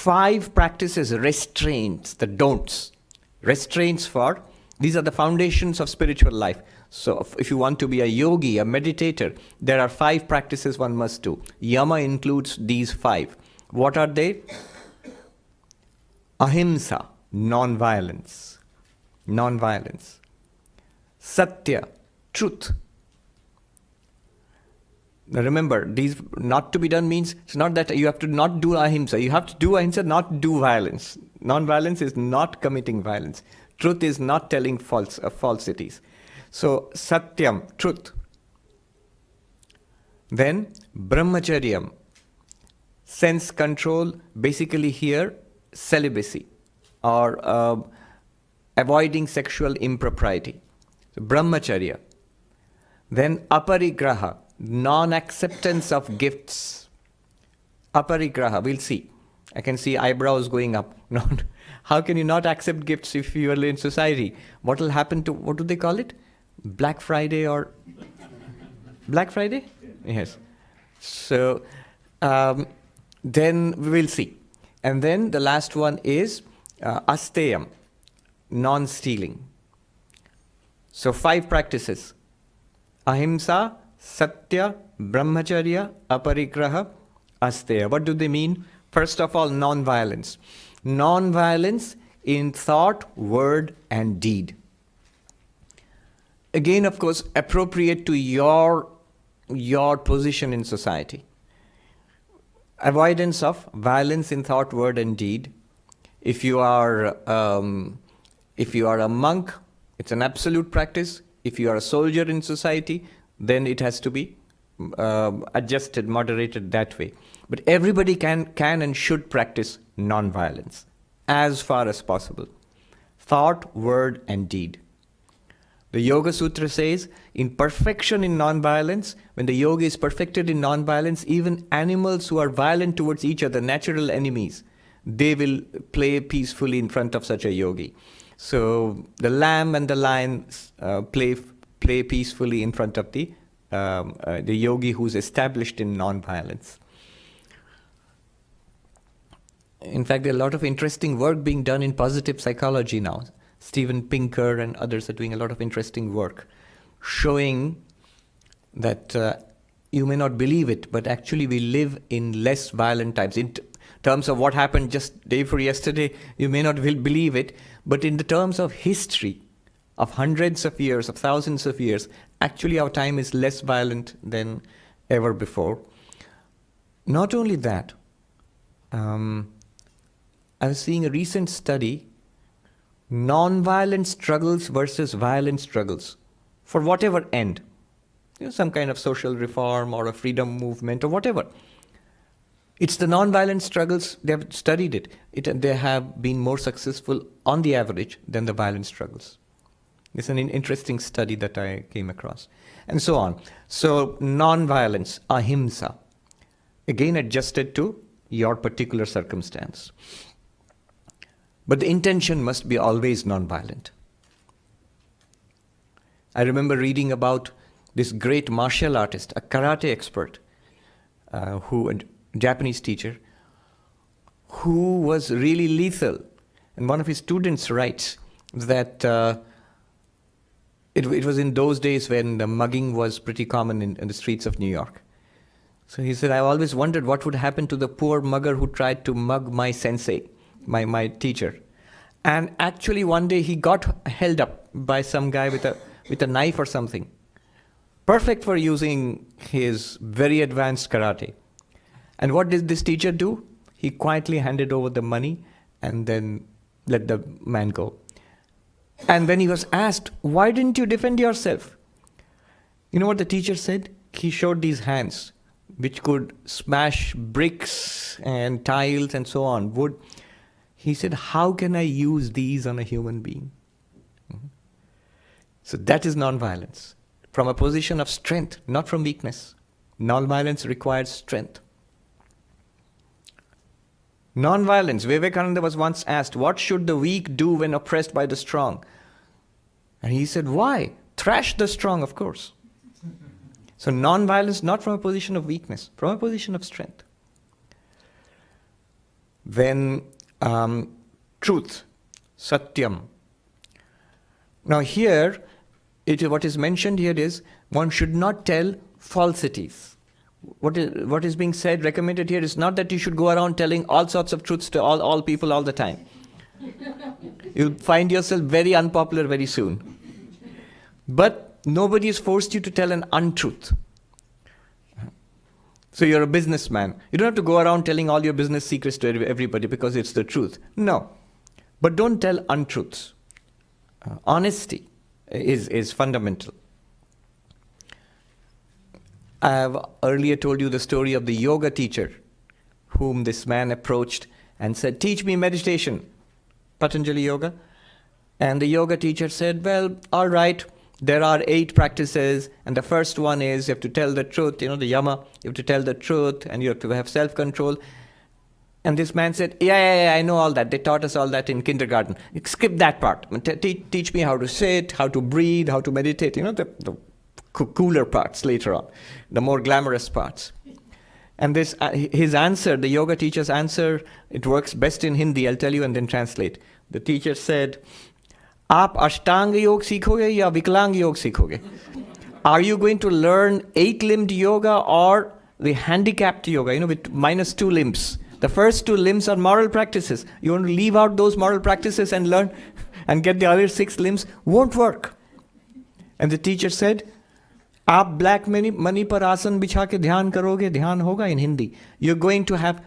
5 practices, restraints, the don'ts. Restraints for, these are the foundations of spiritual life. So if you want to be a yogi, a meditator, there are 5 practices one must do. Yama includes these 5. What are they? Ahimsa, non-violence. Non-violence. Satya, truth. Now remember, these not to be done means it's not that you have to not do ahimsa. You have to do ahimsa, not do violence. Non-violence is not committing violence. Truth is not telling falsities. So, satyam, truth. Then, brahmacharyam, sense control, basically here, celibacy or avoiding sexual impropriety. So, brahmacharya. Then, aparigraha, non-acceptance of gifts. Aparigraha, we'll see. I can see eyebrows going up. How can you not accept gifts if you are in society? What will happen to, what do they call it? Black Friday or... Black Friday? Yes. So, then we will see. And then the last one is Asteya, non-stealing. So 5 practices. Ahimsa, Satya, Brahmacharya, Aparigraha, Asteya. What do they mean? First of all, non-violence. Non-violence in thought, word, and deed. Again, of course, appropriate to your position in society. Avoidance of violence in thought, word, and deed. If you are a monk, it's an absolute practice. If you are a soldier in society, then it has to be adjusted, moderated that way. But everybody can and should practice non-violence as far as possible. Thought, word, and deed. The Yoga Sutra says, in perfection in non-violence, when the yogi is perfected in non-violence, even animals who are violent towards each other, natural enemies, they will play peacefully in front of such a yogi. So the lamb and the lion play peacefully in front of the yogi who's established in non-violence. In fact, there are a lot of interesting work being done in positive psychology now. Steven Pinker and others are doing a lot of interesting work showing that you may not believe it, but actually we live in less violent times. In terms of what happened just day before yesterday, you may not believe it, but in the terms of history, of hundreds of years, of thousands of years, actually our time is less violent than ever before. Not only that, I was seeing a recent study, non-violent struggles versus violent struggles, for whatever end. Some kind of social reform or a freedom movement or whatever. It's the non-violent struggles, they have studied it. They have been more successful on the average than the violent struggles. It's an interesting study that I came across. And so on. So non-violence, ahimsa, again adjusted to your particular circumstance. But the intention must be always non-violent. I remember reading about this great martial artist, a karate expert, a Japanese teacher, who was really lethal. And one of his students writes that it was in those days when the mugging was pretty common in the streets of New York. So he said, I always wondered what would happen to the poor mugger who tried to mug my sensei, my teacher. And actually one day he got held up by some guy with a knife or something. Perfect for using his very advanced karate. And what did this teacher do? He quietly handed over the money and then let the man go. And when he was asked, why didn't you defend yourself? You know what the teacher said? He showed these hands, which could smash bricks and tiles and so on, wood. He said, how can I use these on a human being? So that is non-violence. From a position of strength, not from weakness. Non-violence requires strength. Non-violence. Vivekananda was once asked, what should the weak do when oppressed by the strong? And he said, why? Thrash the strong, of course. So non-violence not from a position of weakness, from a position of strength. Then truth, satyam. Now here, what is mentioned here is one should not tell falsities. What is being said, recommended here is not that you should go around telling all sorts of truths to all people all the time. You'll find yourself very unpopular very soon. But nobody has forced you to tell an untruth. So you're a businessman. You don't have to go around telling all your business secrets to everybody because it's the truth. No. But don't tell untruths. Honesty is fundamental. I have earlier told you the story of the yoga teacher whom this man approached and said, "Teach me meditation, Patanjali Yoga." And the yoga teacher said, "Well, all right, there are 8 practices, and the first one is you have to tell the truth, the Yama, you have to tell the truth, and you have to have self-control." And this man said, yeah, I know all that. They taught us all that in kindergarten. Skip that part. Teach me how to sit, how to breathe, how to meditate, the cooler parts later on, the more glamorous parts. And this, his answer, the yoga teacher's answer, it works best in Hindi, I'll tell you and then translate. The teacher said, "Aap Ashtanga yoga sikhoge ya Vikalanga yoga sikhoge?" Are you going to learn 8-limbed yoga or the handicapped yoga, with -2 limbs? The first 2 limbs are moral practices. You want to leave out those moral practices and learn and get the other 6 limbs? Won't work. And the teacher said, "Aap black money par aasan bichha ke dhyan karoge," dhyan hoga in Hindi. You're going to have,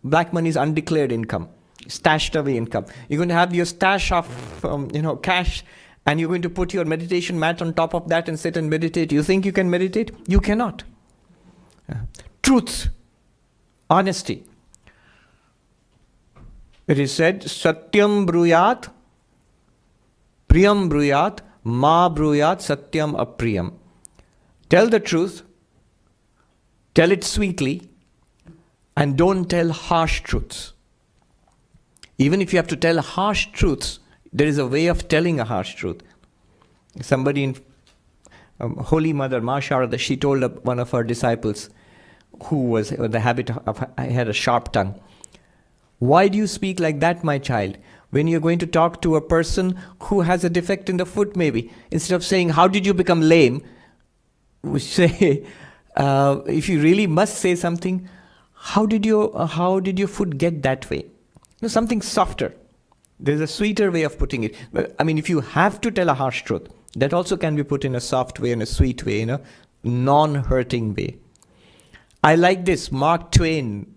black money is undeclared income, stashed away income. You're going to have your stash of, cash, and you're going to put your meditation mat on top of that and sit and meditate. You think you can meditate? You cannot. Truth, honesty. It is said, "Satyam bruyat, priyam bruyat, ma bruyat, satyam apriyam." Tell the truth, tell it sweetly, and don't tell harsh truths. Even if you have to tell harsh truths, there is a way of telling a harsh truth. Somebody in Holy Mother, Ma Sharada, she told one of her disciples who was the habit of, had a sharp tongue, "Why do you speak like that, my child? When you're going to talk to a person who has a defect in the foot maybe, instead of saying, 'How did you become lame?' we say, if you really must say something, how did your foot get that way?" Something softer. There's a sweeter way of putting it. But, if you have to tell a harsh truth, that also can be put in a soft way, in a sweet way, non-hurting way. I like this. Mark Twain,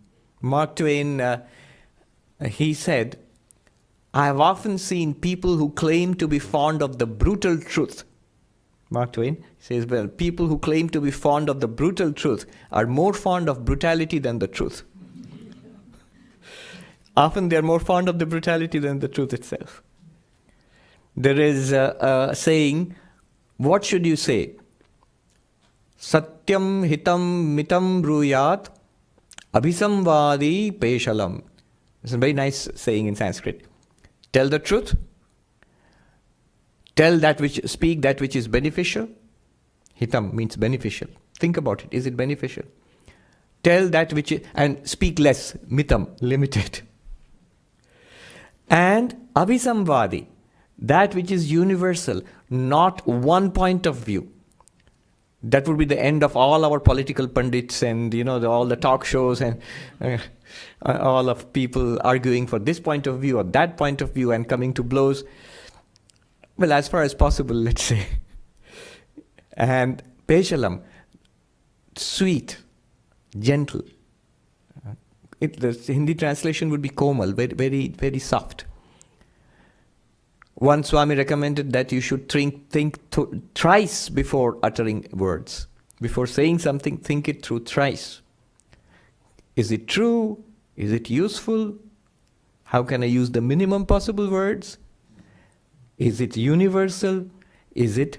he said, "I have often seen people who claim to be fond of the brutal truth." Mark Twain says, "Well, people who claim to be fond of the brutal truth are more fond of brutality than the truth." Often they are more fond of the brutality than the truth itself. There is a saying, what should you say? "Satyam hitam mitam bruyat, abhisamvadi peshalam." It's a very nice saying in Sanskrit. Tell the truth. Speak that which is beneficial. Hitam means beneficial. Think about it. Is it beneficial? Tell that which is, and speak less. Mitam, limited. And abhisamvadi, that which is universal, not one point of view. That would be the end of all our political pundits and all the talk shows and all of people arguing for this point of view or that point of view and coming to blows. Well, as far as possible, let's say. And peshalam, sweet, gentle. The Hindi translation would be komal, very, very, very soft. One Swami recommended that you should think thrice before uttering words. Before saying something, think it through thrice. Is it true? Is it useful? How can I use the minimum possible words? Is it universal? Is it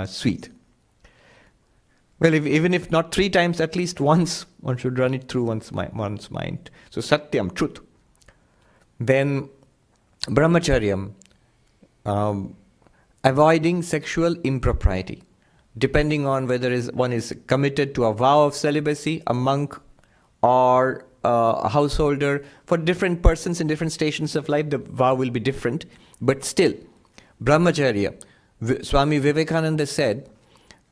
sweet? Well, even if not 3 times, at least once, one should run it through one's mind. So satyam, truth. Then brahmacharyam, avoiding sexual impropriety. Depending on whether one is committed to a vow of celibacy, a monk, or a householder. For different persons in different stations of life, the vow will be different. But still, Brahmacharya, Swami Vivekananda said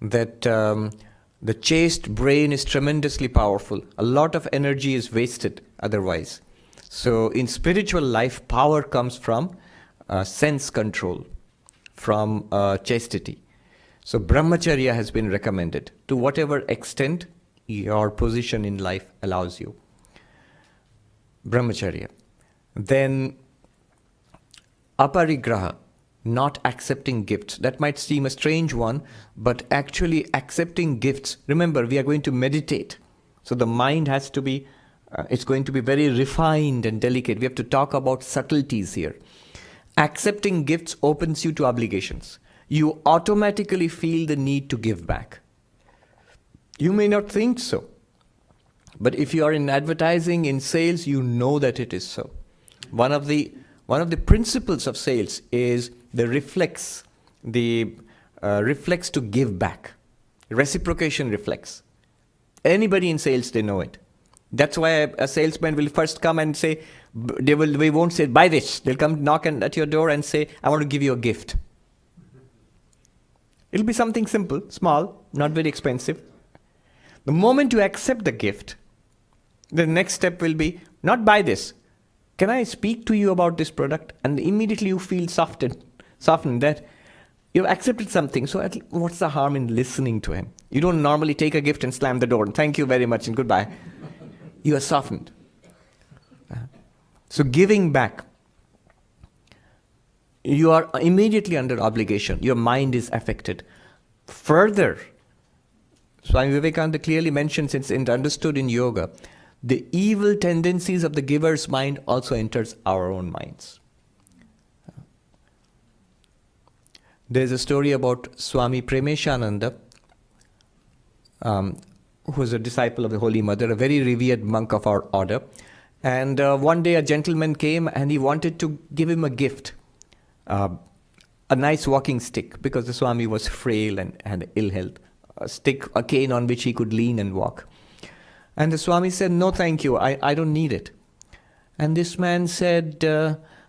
that the chaste brain is tremendously powerful. A lot of energy is wasted otherwise. So in spiritual life, power comes from sense control, from chastity. So Brahmacharya has been recommended to whatever extent your position in life allows you. Brahmacharya. Then aparigraha, not accepting gifts. That might seem a strange one, but actually accepting gifts. Remember, we are going to meditate. So the mind has to be, it's going to be very refined and delicate. We have to talk about subtleties here. Accepting gifts opens you to obligations. You automatically feel the need to give back. You may not think so, but if you are in advertising, in sales, you know that it is so. One of the principles of sales is the reflex, reflex to give back, reciprocation reflex. Anybody in sales, they know it. That's why a salesman will first come and say, they won't say, buy this. They'll come knock at your door and say, I want to give you a gift. It'll be something simple, small, not very expensive. The moment you accept the gift, the next step will be, not buy this. Can I speak to you about this product? And immediately you feel softened that you've accepted something. So what's the harm in listening to him? You don't normally take a gift and slam the door and thank you very much and goodbye. You are softened. So giving back, you are immediately under obligation. Your mind is affected. Further, Swami Vivekananda clearly mentions, it's understood in yoga, the evil tendencies of the giver's mind also enters our own minds. There's a story about Swami Premeshananda, who was a disciple of the Holy Mother, a very revered monk of our order. And one day a gentleman came and he wanted to give him a gift, a nice walking stick, because the Swami was frail and had ill health, a cane on which he could lean and walk. And the Swami said, no thank you, I don't need it. And this man said,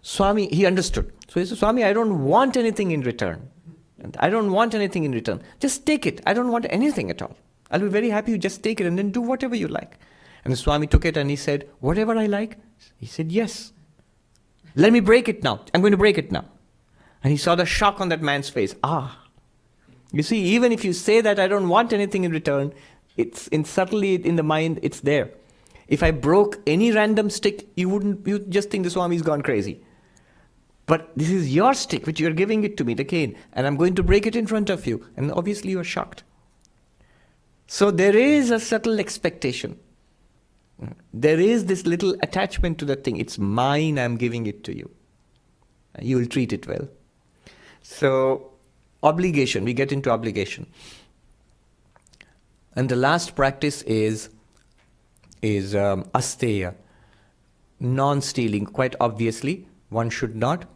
Swami, he understood. So he said, Swami, I don't want anything in return. And I don't want anything in return. Just take it. I don't want anything at all. I'll be very happy you just take it and then do whatever you like. And the Swami took it and he said, whatever I like? He said, yes. Let me break it now. I'm going to break it now. And he saw the shock on that man's face. You see, even if you say that I don't want anything in return, it's subtly in the mind, it's there. If I broke any random stick, you just think the Swami's gone crazy. But this is your stick, which you're giving it to me, the cane, and I'm going to break it in front of you. And obviously you're shocked. So there is a subtle expectation. There is this little attachment to the thing. It's mine, I'm giving it to you. You will treat it well. So, obligation, we get into obligation. And the last practice is Asteya, non-stealing. Quite obviously, one should not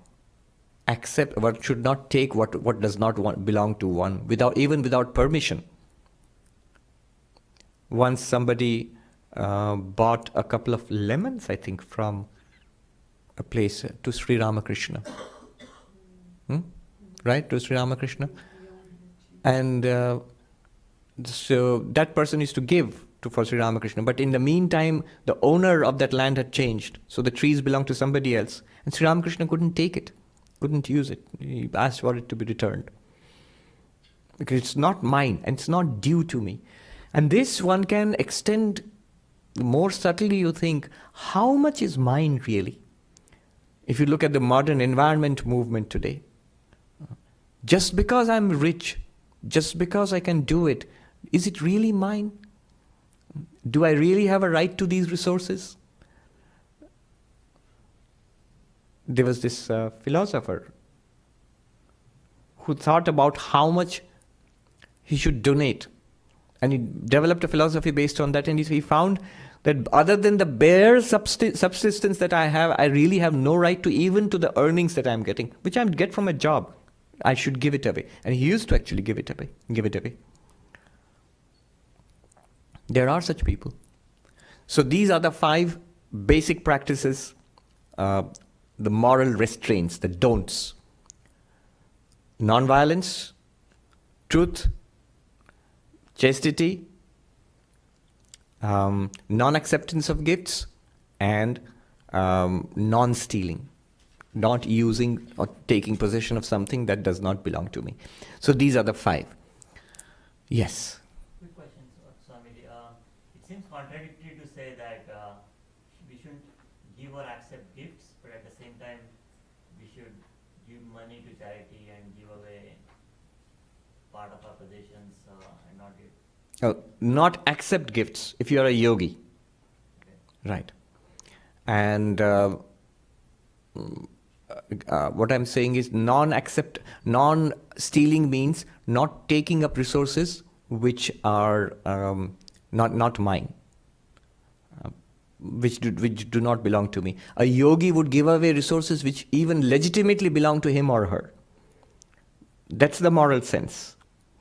accept, one should not take what does not belong to one, even without permission. Once somebody bought a couple of lemons, I think, from a place to Sri Ramakrishna. Right, to Sri Ramakrishna. And so that person is to give for Sri Ramakrishna. But in the meantime, the owner of that land had changed. So the trees belonged to somebody else. And Sri Ramakrishna couldn't take it, couldn't use it. He asked for it to be returned. Because it's not mine and it's not due to me. And this one can extend more subtly. You think, how much is mine really? If you look at the modern environment movement today, just because I'm rich, just because I can do it, is it really mine? Do I really have a right to these resources? There was this philosopher who thought about how much he should donate. And he developed a philosophy based on that, and he found that other than the bare subsistence that I have, I really have no right to even to the earnings that I'm getting, which I get from a job. I should give it away. And he used to actually give it away. There are such people. So these are the 5 basic practices, the moral restraints, the don'ts. Non-violence, truth, chastity, non-acceptance of gifts, and non-stealing, not using or taking possession of something that does not belong to me. So these are the 5. Yes. Quick question, Swamiji. It seems contradictory to say that we shouldn't give or accept gifts, but at the same time we should give money to charity and give away part of our possessions and not give. Not accept gifts if you are a yogi. Okay. Right. And what I'm saying is non-stealing means not taking up resources which are not mine, which do not belong to me. A yogi would give away resources which even legitimately belong to him or her. That's the moral sense.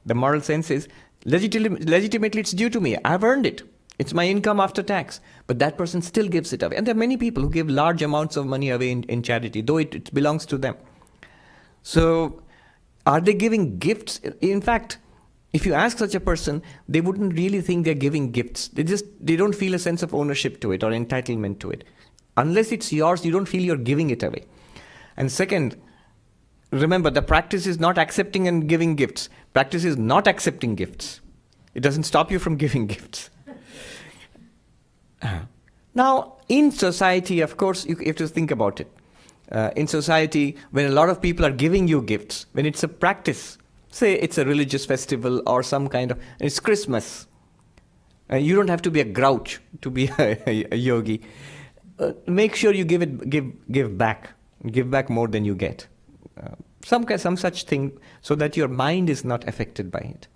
The moral sense is legitimately it's due to me. I've earned it. It's my income after tax. But that person still gives it away. And there are many people who give large amounts of money away in charity, though it belongs to them. So are they giving gifts? In fact, if you ask such a person, they wouldn't really think they're giving gifts. They don't feel a sense of ownership to it or entitlement to it. Unless it's yours, you don't feel you're giving it away. And second, remember, the practice is not accepting and giving gifts. Practice is not accepting gifts. It doesn't stop you from giving gifts. Now, in society, of course, you have to think about it. In society, when a lot of people are giving you gifts, when it's a practice, say it's a religious festival or some kind of, it's Christmas. You don't have to be a grouch to be a yogi. Make sure you give back. Give back more than you get. Some such thing, so that your mind is not affected by it.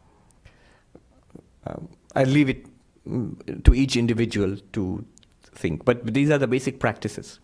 I leave it to each individual to think. But these are the basic practices.